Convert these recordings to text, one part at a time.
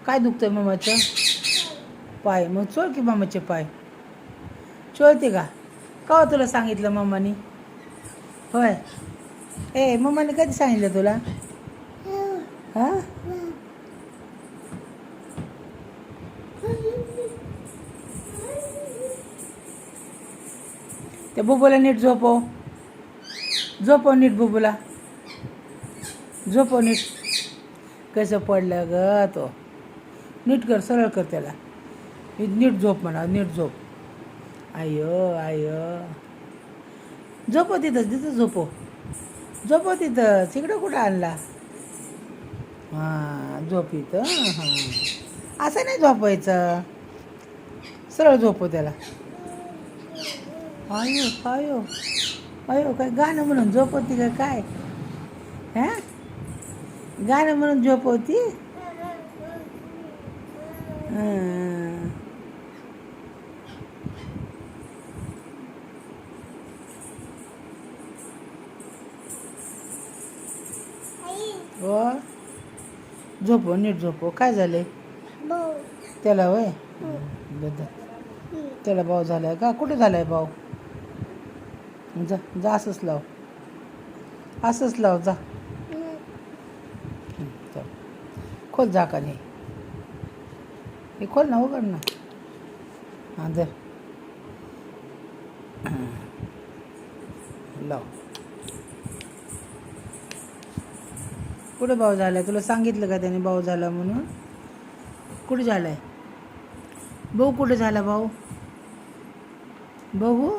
काय दुखतंय मम्माचं? पाय. मग चोळ की मम्माचे पाय. चोळते का? का तुला सांगितलं मम्मानी? होय. ए मम्माने कधी सांगितलं तुला? हां. त्या बुबूला नीट झोपव. झोपव नीट बुबूला. झोपव नीट. कसं पडलं ग तो. नीट कर, सरळ कर त्याला. नीट झोप म्हणा, नीट झोप. I I. झोपव तिथं झोपव. झोपव तिथंच. इकडं कुठं आणला? हां झोप इथं. हां असं नाही झोपायचं. सरळ झोपव त्याला. आयो आयो आयो. काय गाणं म्हणून झोपवती का काय? हां गाणं म्हणून झोपवती? हो. झोपव नीट झोपव. काय झालंय त्याला? वय त्याला भाऊ झालाय का? कुठे झालाय भाऊ? जा जा. असंच लाव. असंच लाव. जा. चल. खोल जा का नाही. हे खोल ना. उघड ना. हां दर. लाव. कुठे भाऊ झालाय? तुला सांगितलं का त्याने भाऊ झाला म्हणून? कुठे झालाय भाऊ? कुठे झाला भाऊ? भाऊ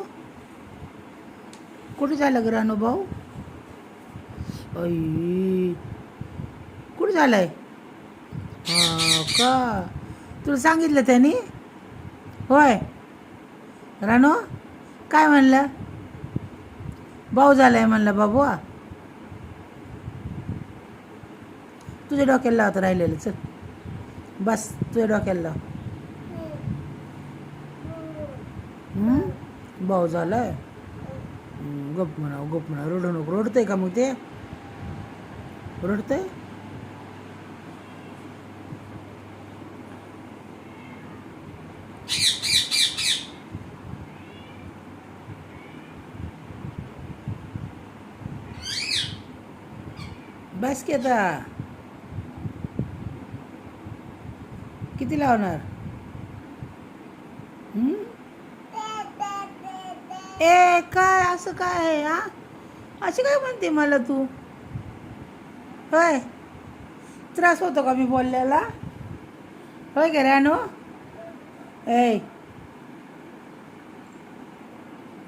कुठे झालं ग रानू भाऊ? आई कुठे झालाय? हा का? तुला सांगितलं त्याने? होय. रानू काय म्हणलं? भाऊ झालाय म्हणलं बाबू. तुझ्या डोक्याला लावत राहिलेलं. चल बस. तुझ्या डोक्याला लाव. भाऊ झालाय. गप म्हणा, गप म्हणा. रडू नको. रडतंय का मग ते? रडतंय? बस की आता. किती लावणार? ए काय असं काय आहे? हा अशी काय म्हणते मला तू? होय. त्रास होतो का मी बोलल्याला? होय का रानू? ए